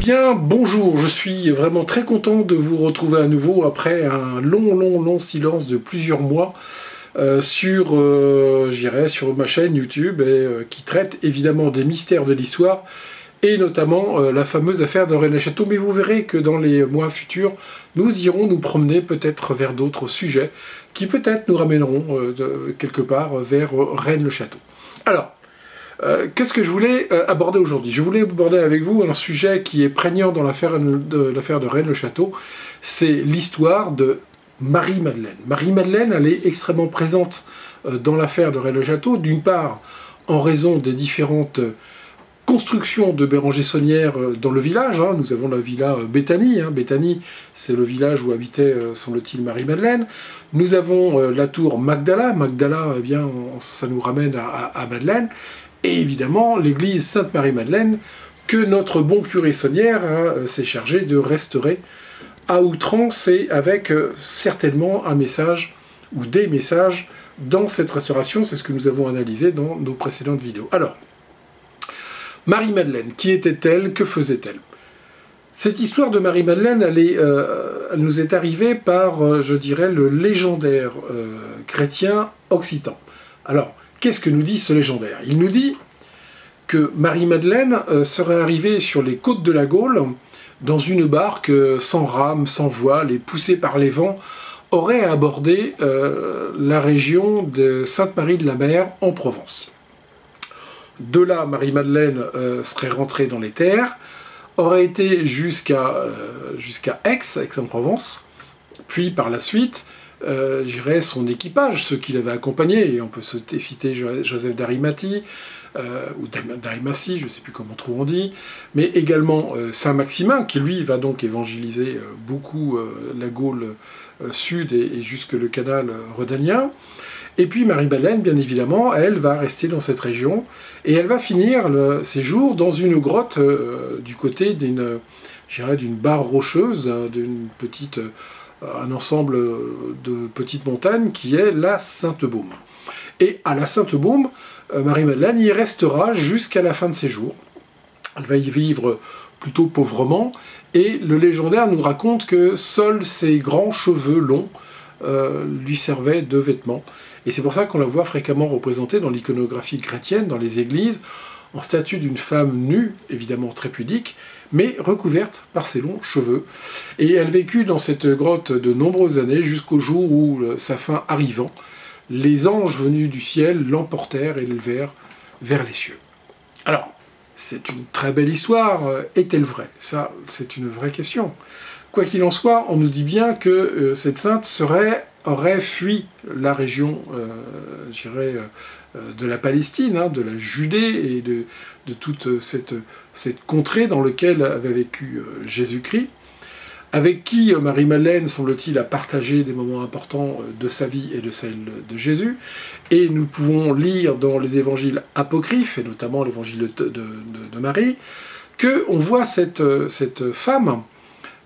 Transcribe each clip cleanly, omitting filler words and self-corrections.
Bien, bonjour, je suis vraiment très content de vous retrouver à nouveau après un long silence de plusieurs mois sur ma chaîne YouTube qui traite évidemment des mystères de l'histoire et notamment la fameuse affaire de Rennes-le-Château. Mais vous verrez que dans les mois futurs, nous irons nous promener peut-être vers d'autres sujets qui peut-être nous ramèneront quelque part vers Rennes-le-Château. Alors, qu'est-ce que je voulais aborder aujourd'hui? Je voulais aborder avec vous un sujet qui est prégnant dans l'affaire de Rennes-le-Château, c'est l'histoire de Marie-Madeleine. Marie-Madeleine, elle est extrêmement présente dans l'affaire de Rennes-le-Château, d'une part en raison des différentes constructions de Béranger Saunière dans le village. Nous avons la villa Béthanie. Béthanie, c'est le village où habitait, semble-t-il, Marie-Madeleine. Nous avons la tour Magdala. Magdala, eh bien, ça nous ramène à Madeleine. Et évidemment, l'église Sainte-Marie-Madeleine, que notre bon curé Saunière s'est chargé de restaurer à outrance et avec certainement un message ou des messages dans cette restauration. C'est ce que nous avons analysé dans nos précédentes vidéos. Alors, Marie-Madeleine, qui était-elle? Que faisait-elle? Cette histoire de Marie-Madeleine, elle nous est arrivée par, je dirais, le légendaire chrétien occitan. Alors, qu'est-ce que nous dit ce légendaire? Il nous dit que Marie-Madeleine serait arrivée sur les côtes de la Gaule dans une barque sans rame, sans voile et poussée par les vents, aurait abordé la région de Sainte-Marie-de-la-Mer en Provence. De là, Marie-Madeleine serait rentrée dans les terres, aurait été jusqu'à Aix-en-Provence, puis par la suite, son équipage, ceux qui l'avaient accompagné, et on peut citer Joseph d'Arimathie, ou d'Arimathie, je ne sais plus comment trop on dit, mais également Saint-Maximin, qui lui va donc évangéliser beaucoup la Gaule sud et jusque le canal rhodanien. Et puis Marie-Madeleine, bien évidemment, elle va rester dans cette région, et elle va finir ses jours dans une grotte du côté d'une barre rocheuse, un ensemble de petites montagnes qui est la Sainte-Baume. Et à la Sainte-Baume, Marie-Madeleine y restera jusqu'à la fin de ses jours. Elle va y vivre plutôt pauvrement, et le légendaire nous raconte que seuls ses grands cheveux longs lui servaient de vêtements. Et c'est pour ça qu'on la voit fréquemment représentée dans l'iconographie chrétienne, dans les églises, en statue d'une femme nue, évidemment très pudique, mais recouverte par ses longs cheveux. Et elle vécut dans cette grotte de nombreuses années, jusqu'au jour où, sa fin arrivant, les anges venus du ciel l'emportèrent et l'élevèrent vers les cieux. Alors, c'est une très belle histoire. Est-elle vraie? Ça, c'est une vraie question. Quoi qu'il en soit, on nous dit bien que cette sainte aurait fui la région, de la Palestine, de la Judée et de toute cette contrée dans laquelle avait vécu Jésus-Christ, avec qui Marie-Madeleine, semble-t-il, a partagé des moments importants de sa vie et de celle de Jésus. Et nous pouvons lire dans les évangiles apocryphes, et notamment l'évangile de Marie, qu'on voit cette femme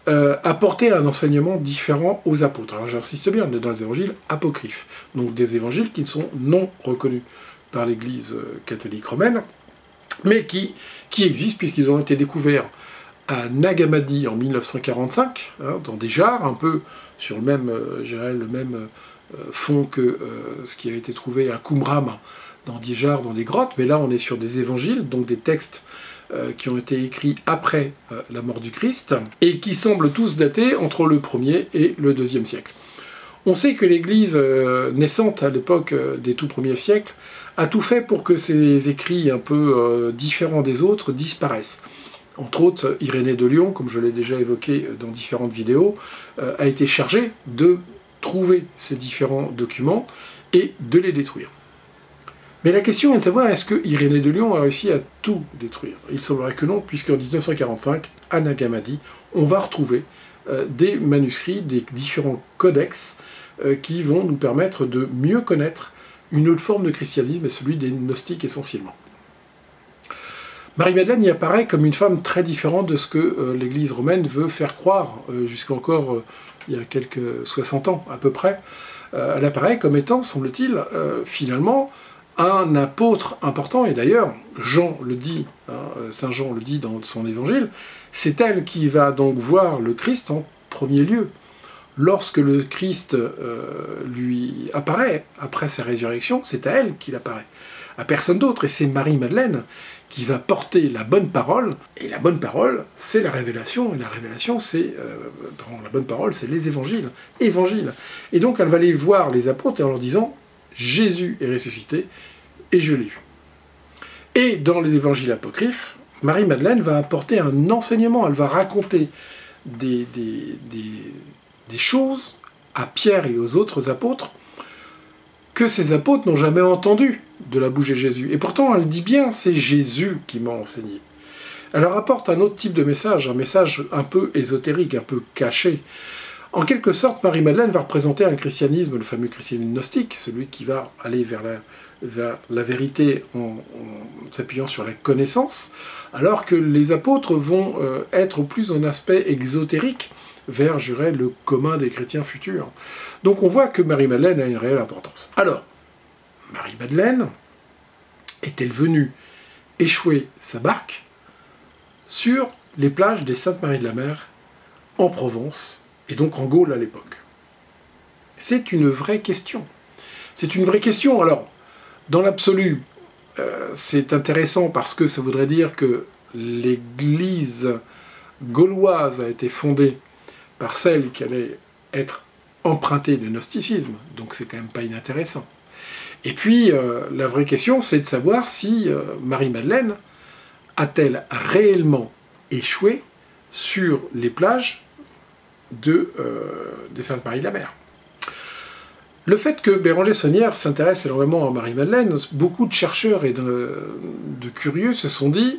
apporter un enseignement différent aux apôtres. Alors j'insiste bien, on est dans les évangiles apocryphes, donc des évangiles qui ne sont non reconnus par l'Église catholique romaine, mais qui existent puisqu'ils ont été découverts à Nag Hammadi en 1945, dans des jarres, un peu sur le même fond que ce qui a été trouvé à Qumran, dans des jarres, dans des grottes, mais là on est sur des évangiles, donc des textes qui ont été écrits après la mort du Christ, et qui semblent tous dater entre le 1er et le 2e siècle. On sait que l'Église naissante à l'époque des tout premiers siècles a tout fait pour que ces écrits un peu différents des autres disparaissent. Entre autres, Irénée de Lyon, comme je l'ai déjà évoqué dans différentes vidéos, a été chargé de trouver ces différents documents et de les détruire. Mais la question est de savoir, est-ce que Irénée de Lyon a réussi à tout détruire? Il semblerait que non, puisqu'en 1945, à Nag Hammadi, on va retrouver des manuscrits, des différents codex qui vont nous permettre de mieux connaître une autre forme de christianisme, et celui des gnostiques essentiellement. Marie-Madeleine y apparaît comme une femme très différente de ce que l'Église romaine veut faire croire, jusqu'à encore il y a quelques 60 ans à peu près. Elle apparaît comme étant, semble-t-il, finalement, un apôtre important, et d'ailleurs, Jean le dit, Saint Jean le dit dans son évangile, c'est elle qui va donc voir le Christ en premier lieu. Lorsque le Christ lui apparaît après sa résurrection, c'est à elle qu'il apparaît, à personne d'autre, et c'est Marie-Madeleine qui va porter la bonne parole, et la bonne parole, c'est la révélation, et la révélation, c'est... la bonne parole, c'est les évangiles. Et donc, elle va aller voir les apôtres en leur disant « Jésus est ressuscité, et je l'ai vu ». Et dans les évangiles apocryphes, Marie-Madeleine va apporter un enseignement, elle va raconter des choses à Pierre et aux autres apôtres que ces apôtres n'ont jamais entendu de la bouche de Jésus. Et pourtant, elle dit bien, c'est Jésus qui m'a enseigné. Elle leur apporte un autre type de message, un message un peu ésotérique, un peu caché. En quelque sorte, Marie-Madeleine va représenter un christianisme, le fameux christianisme gnostique, celui qui va aller vers la vérité en s'appuyant sur la connaissance, alors que les apôtres vont être plus en aspect exotérique, vers, je dirais, le commun des chrétiens futurs. Donc on voit que Marie-Madeleine a une réelle importance. Alors, Marie-Madeleine est-elle venue échouer sa barque sur les plages des Saintes-Maries de la Mer, en Provence, et donc en Gaule à l'époque? C'est une vraie question. C'est une vraie question. Alors, dans l'absolu, c'est intéressant parce que ça voudrait dire que l'Église gauloise a été fondée par celle qui allait être empruntée de gnosticisme, donc c'est quand même pas inintéressant. Et puis, la vraie question, c'est de savoir si Marie-Madeleine a-t-elle réellement échoué sur les plages des Saintes-Maries de la Mer. Le fait que Béranger Saunière s'intéresse énormément à Marie-Madeleine, beaucoup de chercheurs et de curieux se sont dit,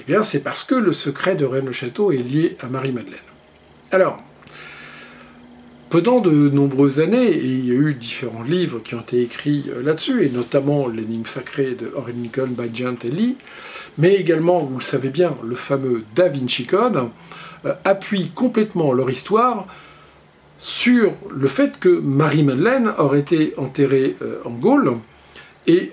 eh bien c'est parce que le secret de Rennes-le-Château est lié à Marie-Madeleine. Alors, pendant de nombreuses années, et il y a eu différents livres qui ont été écrits là-dessus, et notamment L'énigme sacrée de Henry Lincoln by Giant et Lee, mais également, vous le savez bien, le fameux Da Vinci Code, appuient complètement leur histoire sur le fait que Marie-Madeleine aurait été enterrée en Gaule, et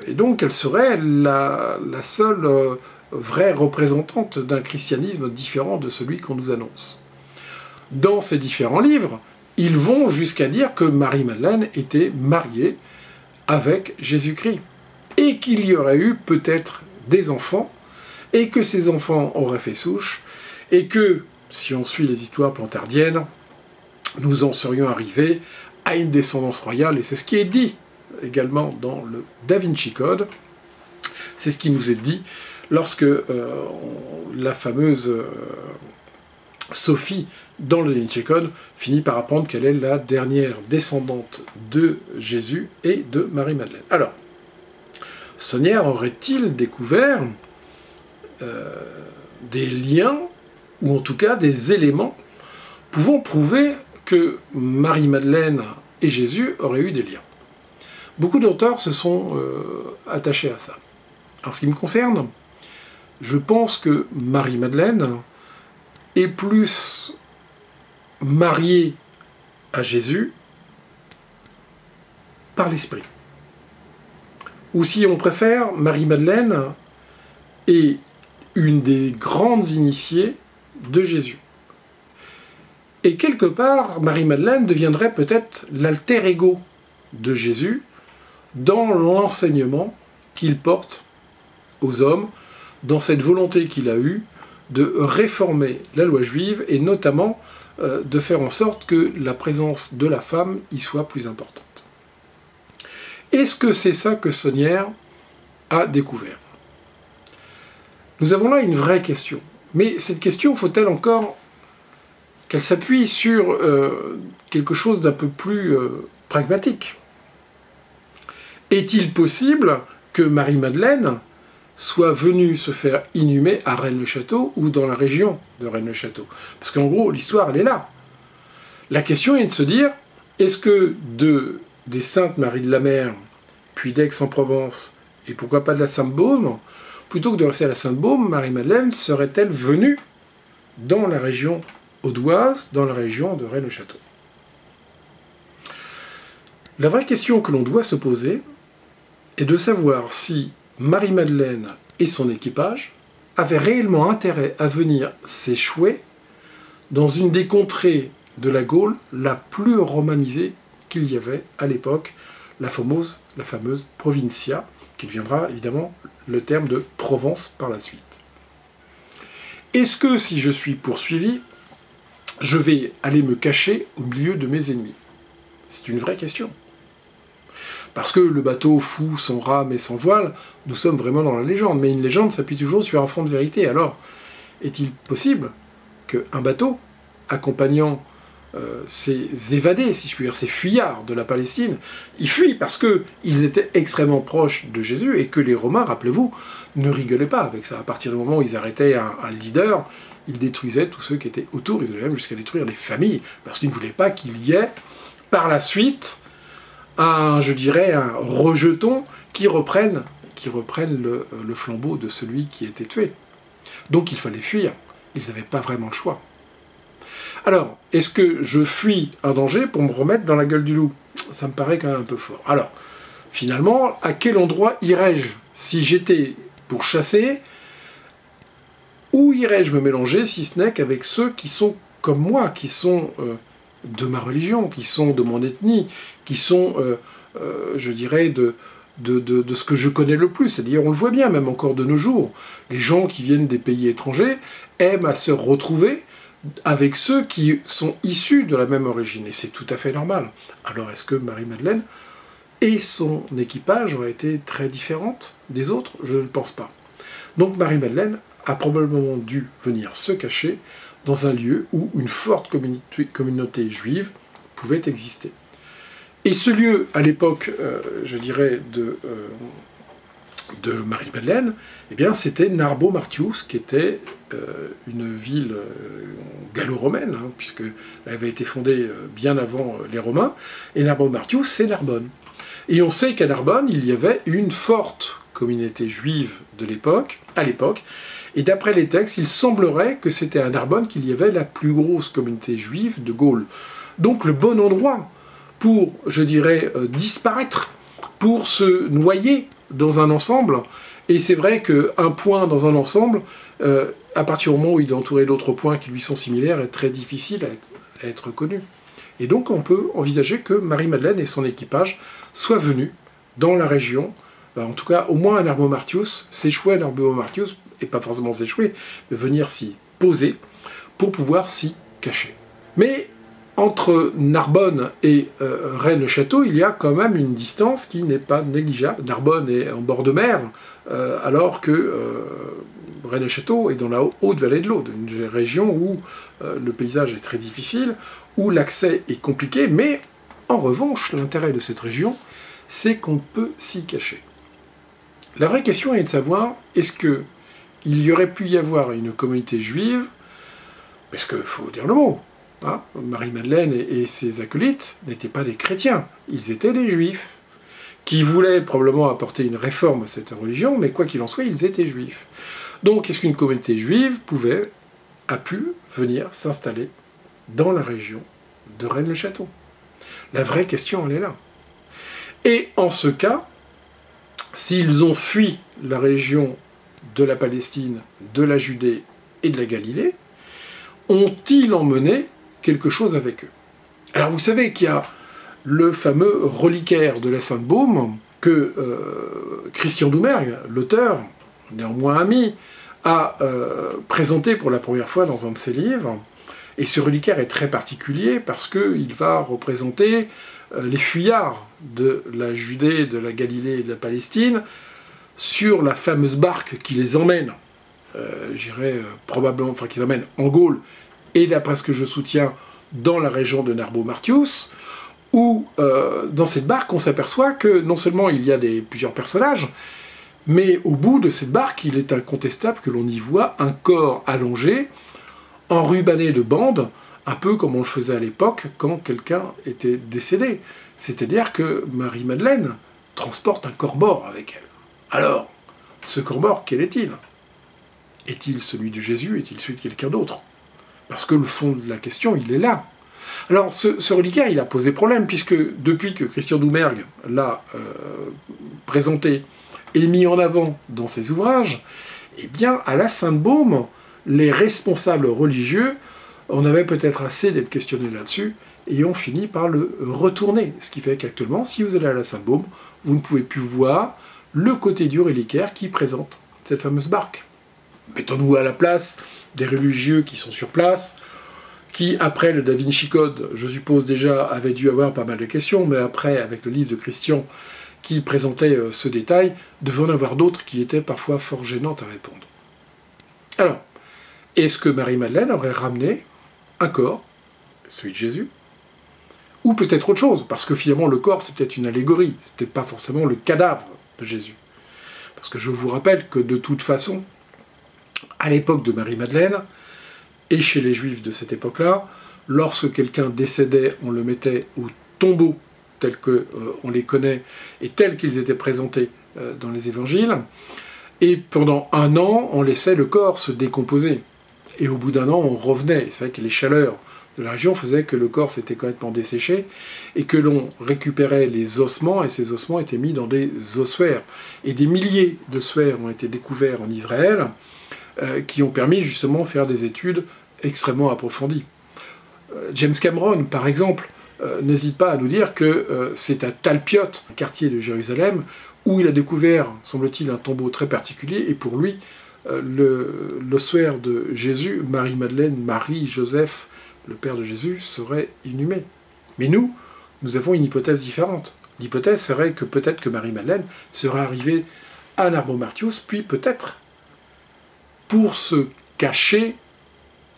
donc elle serait la seule vraie représentante d'un christianisme différent de celui qu'on nous annonce. Dans ces différents livres, ils vont jusqu'à dire que Marie-Madeleine était mariée avec Jésus-Christ, et qu'il y aurait eu peut-être des enfants, et que ces enfants auraient fait souche, et que, si on suit les histoires plantardiennes, nous en serions arrivés à une descendance royale, et c'est ce qui est dit également dans le Da Vinci Code, c'est ce qui nous est dit lorsque la fameuse Sophie, dans le Da Vinci Code, finit par apprendre qu'elle est la dernière descendante de Jésus et de Marie-Madeleine. Alors, Saunière aurait-il découvert des liens, ou en tout cas des éléments, pouvant prouver que Marie-Madeleine et Jésus auraient eu des liens? Beaucoup d'auteurs se sont attachés à ça. En ce qui me concerne, je pense que Marie-Madeleine est plus mariée à Jésus par l'esprit. Ou si on préfère, Marie-Madeleine est une des grandes initiées de Jésus. Et quelque part, Marie-Madeleine deviendrait peut-être l'alter ego de Jésus dans l'enseignement qu'il porte aux hommes, dans cette volonté qu'il a eue de réformer la loi juive et notamment de faire en sorte que la présence de la femme y soit plus importante. Est-ce que c'est ça que Saunière a découvert? Nous avons là une vraie question. Mais cette question, faut-elle encore qu'elle s'appuie sur quelque chose d'un peu plus pragmatique? Est-il possible que Marie-Madeleine soit venue se faire inhumer à Rennes-le-Château ou dans la région de Rennes-le-Château? Parce qu'en gros, l'histoire, elle est là. La question est de se dire, est-ce que des Saintes Maries de la Mer, puis d'Aix-en-Provence, et pourquoi pas de la Sainte-Baume, plutôt que de rester à la Sainte-Baume, Marie-Madeleine serait-elle venue dans la région audoise, dans la région de Rennes-le-Château? La vraie question que l'on doit se poser est de savoir si Marie-Madeleine et son équipage avaient réellement intérêt à venir s'échouer dans une des contrées de la Gaule la plus romanisée qu'il y avait à l'époque, la fameuse Provincia, qui deviendra évidemment le terme de Provence par la suite. Est-ce que si je suis poursuivi, je vais aller me cacher au milieu de mes ennemis? C'est une vraie question. Parce que le bateau fou, sans rame et sans voile, nous sommes vraiment dans la légende. Mais une légende s'appuie toujours sur un fond de vérité. Alors, est-il possible qu'un bateau, accompagnant ces évadés, si je puis dire, ces fuyards de la Palestine, ils fuient parce qu'ils étaient extrêmement proches de Jésus et que les Romains, rappelez-vous, ne rigolaient pas avec ça. À partir du moment où ils arrêtaient un leader, ils détruisaient tous ceux qui étaient autour, ils allaient même jusqu'à détruire les familles, parce qu'ils ne voulaient pas qu'il y ait, par la suite, un rejeton qui reprenne le flambeau de celui qui était tué. Donc il fallait fuir. Ils n'avaient pas vraiment le choix. Alors, est-ce que je fuis un danger pour me remettre dans la gueule du loup? Ça me paraît quand même un peu fort. Alors, finalement, à quel endroit irais-je? Si j'étais pour chasser, où irais-je me mélanger, si ce n'est qu'avec ceux qui sont comme moi, qui sont de ma religion, qui sont de mon ethnie, qui sont, je dirais, de ce que je connais le plus. C'est-à-dire, on le voit bien, même encore de nos jours, les gens qui viennent des pays étrangers aiment à se retrouver avec ceux qui sont issus de la même origine. Et c'est tout à fait normal. Alors, est-ce que Marie-Madeleine et son équipage auraient été très différentes des autres? Je ne le pense pas. Donc, Marie-Madeleine a probablement dû venir se cacher dans un lieu où une forte communauté juive pouvait exister. Et ce lieu, à l'époque, je dirais, de Marie-Madeleine, eh bien, c'était Narbo Martius, qui était une ville gallo-romaine, hein, puisqu'elle avait été fondée bien avant les Romains, et Narbo Martius, c'est Narbonne. Et on sait qu'à Narbonne, il y avait une forte communauté juive de l'époque, à l'époque, et d'après les textes, il semblerait que c'était à Narbonne qu'il y avait la plus grosse communauté juive de Gaule. Donc le bon endroit pour, je dirais, disparaître, pour se noyer dans un ensemble. Et c'est vrai qu'un point dans un ensemble, à partir du moment où il est entouré d'autres points qui lui sont similaires, est très difficile à être connu. Et donc on peut envisager que Marie-Madeleine et son équipage soient venus dans la région, en tout cas au moins à Narbo Martius, s'échouer à Narbo Martius, et pas forcément s'échouer, mais venir s'y poser pour pouvoir s'y cacher. Mais entre Narbonne et Rennes-le-Château, il y a quand même une distance qui n'est pas négligeable. Narbonne est en bord de mer, alors que Rennes-le-Château est dans la haute vallée de l'Aude, une région où le paysage est très difficile, où l'accès est compliqué, mais en revanche, l'intérêt de cette région, c'est qu'on peut s'y cacher. La vraie question est de savoir, est-ce qu'il y aurait pu y avoir une communauté juive, parce qu'il faut dire le mot, hein, Marie-Madeleine et ses acolytes n'étaient pas des chrétiens, ils étaient des juifs, qui voulaient probablement apporter une réforme à cette religion, mais quoi qu'il en soit, ils étaient juifs. Donc, est-ce qu'une communauté juive a pu venir s'installer dans la région de Rennes-le-Château? La vraie question, elle est là. Et en ce cas, s'ils ont fui la région de la Palestine, de la Judée et de la Galilée, ont-ils emmené quelque chose avec eux? Alors vous savez qu'il y a le fameux reliquaire de la Sainte-Baume que Christian Doumergue, l'auteur, néanmoins ami, a présenté pour la première fois dans un de ses livres. Et ce reliquaire est très particulier parce qu'il va représenter les fuyards de la Judée, de la Galilée et de la Palestine sur la fameuse barque qui les emmène, probablement, enfin qui les emmène en Gaule, et d'après ce que je soutiens, dans la région de Narbo Martius, où dans cette barque on s'aperçoit que non seulement il y a plusieurs personnages, mais au bout de cette barque, il est incontestable que l'on y voit un corps allongé, enrubanné de bandes, un peu comme on le faisait à l'époque quand quelqu'un était décédé. C'est-à-dire que Marie-Madeleine transporte un corps mort avec elle. Alors, ce corps mort, quel est-il? Est-il celui de Jésus? Est-il celui de quelqu'un d'autre? Parce que le fond de la question, il est là. Alors, ce reliquaire, il a posé problème, puisque depuis que Christian Doumergue l'a présenté et mis en avant dans ses ouvrages, eh bien, à la Sainte-Baume, les responsables religieux en avaient peut-être assez d'être questionnés là-dessus, et ont fini par le retourner. Ce qui fait qu'actuellement, si vous allez à la Sainte-Baume, vous ne pouvez plus voir le côté du reliquaire qui présente cette fameuse barque. Mettons-nous à la place des religieux qui sont sur place, qui, après le Da Vinci Code, je suppose déjà, avaient dû avoir pas mal de questions, mais après, avec le livre de Christian qui présentait ce détail, devait en avoir d'autres qui étaient parfois fort gênantes à répondre. Alors, est-ce que Marie-Madeleine aurait ramené un corps, celui de Jésus, ou peut-être autre chose, parce que finalement le corps c'est peut-être une allégorie, c'est peut-être pas forcément le cadavre de Jésus. Parce que je vous rappelle que de toute façon, à l'époque de Marie-Madeleine, et chez les Juifs de cette époque-là, lorsque quelqu'un décédait, on le mettait au tombeau tels qu'on les connaît et tels qu'ils étaient présentés dans les évangiles, et pendant 1 an, on laissait le corps se décomposer. Et au bout d'1 an, on revenait. C'est vrai que les chaleurs de la région faisaient que le corps s'était complètement desséché et que l'on récupérait les ossements, et ces ossements étaient mis dans des ossuaires. Et des milliers d'ossuaires ont été découverts en Israël, qui ont permis justement de faire des études extrêmement approfondies. James Cameron, par exemple, n'hésite pas à nous dire que c'est à Talpiot, un quartier de Jérusalem, où il a découvert, semble-t-il, un tombeau très particulier, et pour lui, l'ossuaire de Jésus, Marie-Madeleine, Marie, Joseph, le père de Jésus, serait inhumé. Mais nous avons une hypothèse différente. L'hypothèse serait que peut-être que Marie-Madeleine serait arrivée à Narbo Martius, puis peut-être pour se cacher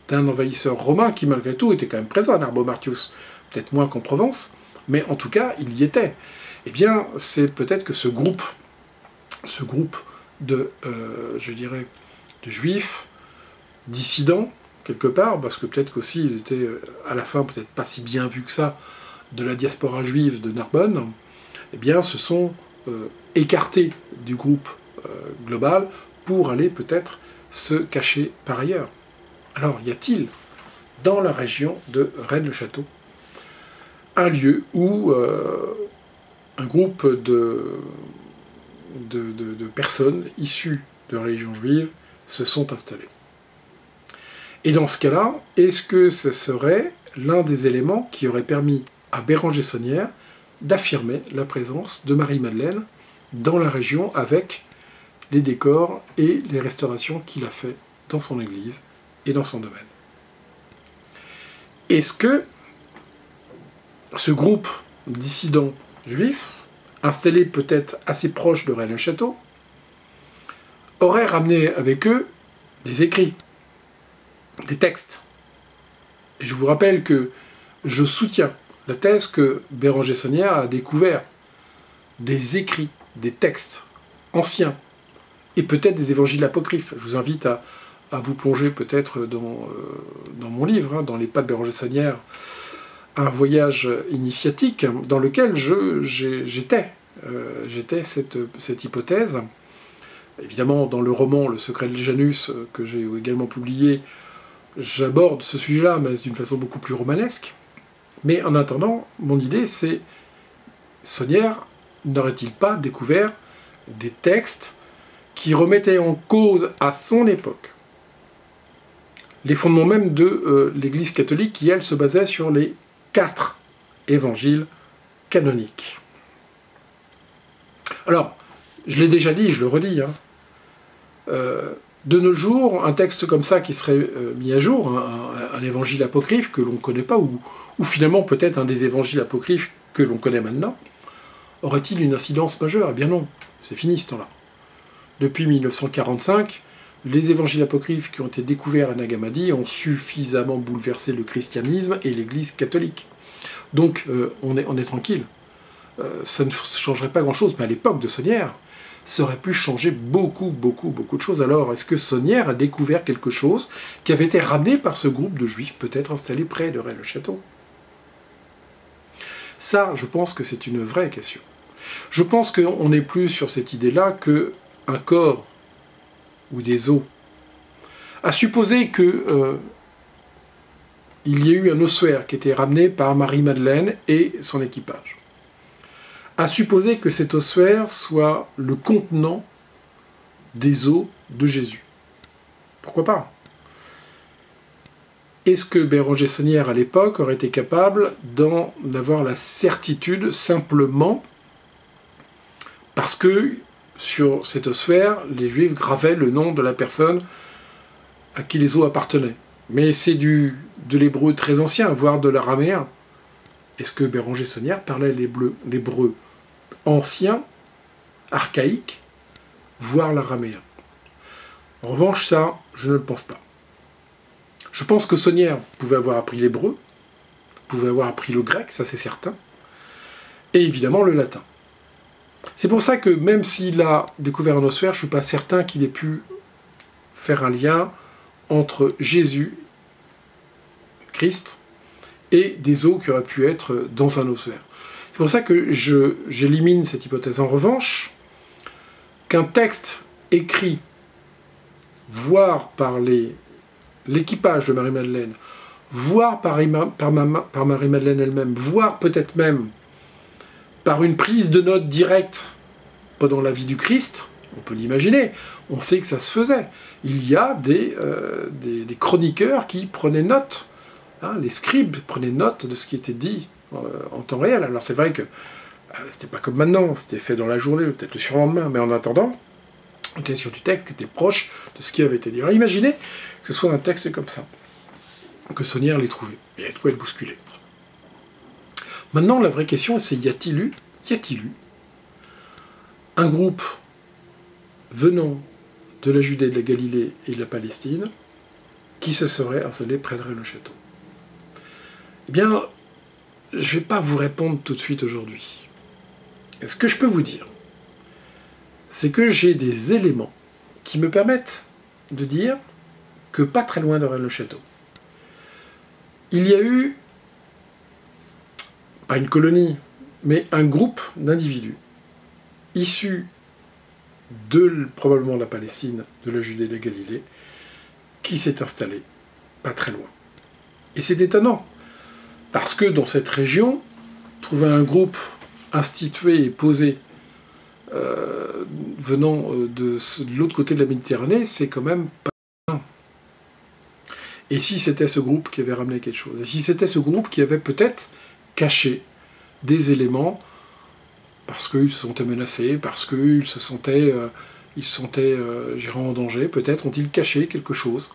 d'un envahisseur romain qui, malgré tout, était quand même présent à Narbo Martius. Peut-être moins qu'en Provence, mais en tout cas, il y était. Eh bien, c'est peut-être que ce groupe de, je dirais, de juifs, dissidents, quelque part, parce que peut-être qu'aussi ils étaient, à la fin, peut-être pas si bien vus que ça, de la diaspora juive de Narbonne, eh bien, se sont écartés du groupe global pour aller peut-être se cacher par ailleurs. Alors, y a-t-il, dans la région de Rennes-le-Château, un lieu où un groupe de personnes issues de la religion juive se sont installées? Et dans ce cas-là, est-ce que ce serait l'un des éléments qui aurait permis à Béranger Saunière d'affirmer la présence de Marie-Madeleine dans la région avec les décors et les restaurations qu'il a fait dans son église et dans son domaine? Est-ce que ce groupe dissidents juifs, installé peut-être assez proche de Rennes-le-Château, aurait ramené avec eux des écrits, des textes? Et je vous rappelle que je soutiens la thèse que Béranger Saunière a découvert des écrits, des textes anciens, et peut-être des évangiles apocryphes. Je vous invite à vous plonger peut-être dans mon livre, hein, dans les pas de Béranger Saunière, un voyage initiatique dans lequel j'étais cette hypothèse. Évidemment, dans le roman Le secret de Janus, que j'ai également publié, j'aborde ce sujet-là, mais d'une façon beaucoup plus romanesque. Mais en attendant, mon idée, c'est Saunière n'aurait-il pas découvert des textes qui remettaient en cause à son époque les fondements même de l'Église catholique qui, elle, se basait sur les 4 évangiles canoniques. Alors, je l'ai déjà dit, je le redis, hein, de nos jours, un texte comme ça qui serait mis à jour, un évangile apocryphe que l'on ne connaît pas, ou finalement peut-être un des évangiles apocryphes que l'on connaît maintenant, aurait-il une incidence majeure? Eh bien non, c'est fini ce temps-là. Depuis 1945, les évangiles apocryphes qui ont été découverts à Nag Hammadi ont suffisamment bouleversé le christianisme et l'Église catholique. Donc on est tranquille. Ça ne changerait pas grand-chose, mais à l'époque de Saunière, ça aurait pu changer beaucoup de choses. Alors, est-ce que Saunière a découvert quelque chose qui avait été ramené par ce groupe de juifs, peut-être installés près de Rennes-le-Château? Ça, je pense que c'est une vraie question. Je pense qu'on n'est plus sur cette idée-là qu'un corps ou des os. À supposer que il y a eu un ossuaire qui était ramené par Marie-Madeleine et son équipage. À supposer que cet ossuaire soit le contenant des os de Jésus. Pourquoi pas? Est-ce que Béranger Saunière, à l'époque, aurait été capable d'en avoir la certitude simplement parce que sur cet ossuaire, les Juifs gravaient le nom de la personne à qui les os appartenaient? Mais c'est de l'hébreu très ancien, voire de l'araméen. Est-ce que Béranger Saunière parlait l'hébreu ancien, archaïque, voire l'araméen? En revanche, ça, je ne le pense pas. Je pense que Saunière pouvait avoir appris l'hébreu, pouvait avoir appris le grec, ça c'est certain, et évidemment le latin. C'est pour ça que même s'il a découvert un ossuaire, je ne suis pas certain qu'il ait pu faire un lien entre Jésus, Christ, et des os qui auraient pu être dans un ossuaire. C'est pour ça que j'élimine cette hypothèse. En revanche, qu'un texte écrit, voire par l'équipage de Marie-Madeleine, voire par Marie-Madeleine elle-même, voire peut-être même par une prise de notes directe pendant la vie du Christ, on peut l'imaginer, on sait que ça se faisait. Il y a des chroniqueurs qui prenaient note, hein, les scribes prenaient note de ce qui était dit en temps réel. Alors c'est vrai que c'était pas comme maintenant, c'était fait dans la journée, peut-être le surlendemain, mais en attendant, on était sur du texte qui était proche de ce qui avait été dit. Alors imaginez que ce soit un texte comme ça, que Saunière l'ait trouvé. Il y a de quoi être bousculé. Maintenant, la vraie question, c'est y a-t-il eu un groupe venant de la Judée, de la Galilée et de la Palestine qui se serait installé près de Rennes-le-Château? Eh bien, je ne vais pas vous répondre tout de suite aujourd'hui. Ce que je peux vous dire, c'est que j'ai des éléments qui me permettent de dire que pas très loin de Rennes-le-Château, il y a eu, pas une colonie, mais un groupe d'individus issus probablement de la Palestine, de la Judée et de la Galilée, qui s'est installé pas très loin. Et c'est étonnant, parce que dans cette région, trouver un groupe institué et posé venant de l'autre côté de la Méditerranée, c'est quand même pas bien. Et si c'était ce groupe qui avait ramené quelque chose? Et si c'était ce groupe qui avait peut-être caché des éléments parce qu'ils se sentaient menacés, parce qu'ils se sentaient, en danger, peut-être ont-ils caché quelque chose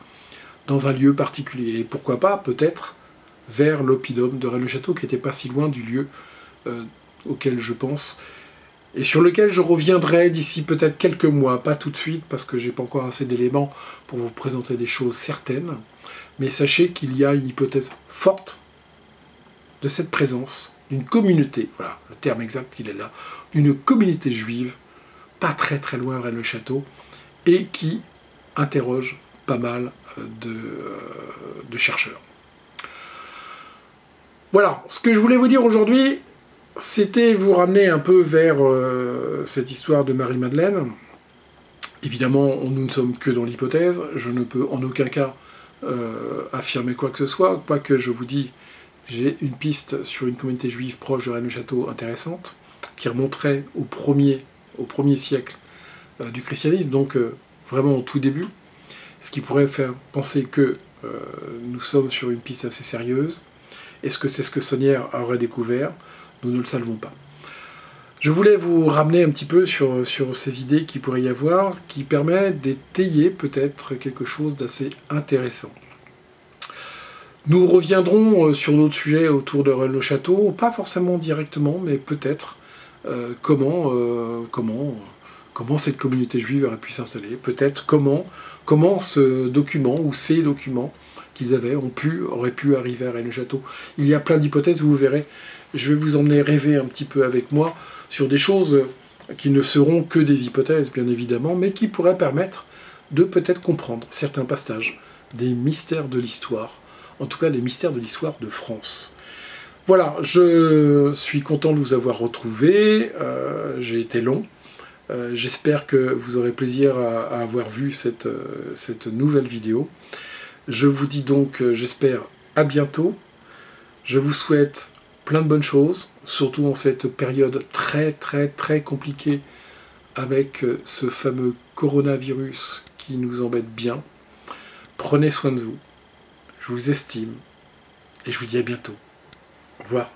dans un lieu particulier. Et pourquoi pas, peut-être, vers l'oppidum de Rennes-le-Château, qui n'était pas si loin du lieu auquel je pense, et sur lequel je reviendrai d'ici peut-être quelques mois, pas tout de suite, parce que j'ai pas encore assez d'éléments pour vous présenter des choses certaines, mais sachez qu'il y a une hypothèse forte de cette présence d'une communauté, voilà, le terme exact il est là, d'une communauté juive, pas très très loin de Rennes-le-Château, et qui interroge pas mal de chercheurs. Voilà, ce que je voulais vous dire aujourd'hui, c'était vous ramener un peu vers cette histoire de Marie-Madeleine. Évidemment, nous ne sommes que dans l'hypothèse, je ne peux en aucun cas affirmer quoi que ce soit, quoique je vous dis, j'ai une piste sur une communauté juive proche de Rennes-le-Château intéressante, qui remonterait au premier siècle du christianisme, donc vraiment au tout début, ce qui pourrait faire penser que nous sommes sur une piste assez sérieuse. Est-ce que c'est ce que Saunière aurait découvert? Nous ne le savons pas. Je voulais vous ramener un petit peu sur ces idées qu'il pourrait y avoir, qui permettent d'étayer peut-être quelque chose d'assez intéressant. Nous reviendrons sur d'autres sujets autour de Rennes-le-Château, pas forcément directement, mais peut-être comment cette communauté juive aurait pu s'installer, peut-être comment ce document ou ces documents qu'ils avaient auraient pu arriver à Rennes-le-Château. Il y a plein d'hypothèses, vous verrez. Je vais vous emmener rêver un petit peu avec moi sur des choses qui ne seront que des hypothèses, bien évidemment, mais qui pourraient permettre de peut-être comprendre certains passages des mystères de l'histoire, en tout cas des mystères de l'histoire de France. Voilà, je suis content de vous avoir retrouvé, j'ai été long. J'espère que vous aurez plaisir à avoir vu cette nouvelle vidéo. Je vous dis donc, j'espère, à bientôt. Je vous souhaite plein de bonnes choses, surtout en cette période très très très compliquée avec ce fameux coronavirus qui nous embête bien. Prenez soin de vous, je vous estime et je vous dis à bientôt. Au revoir.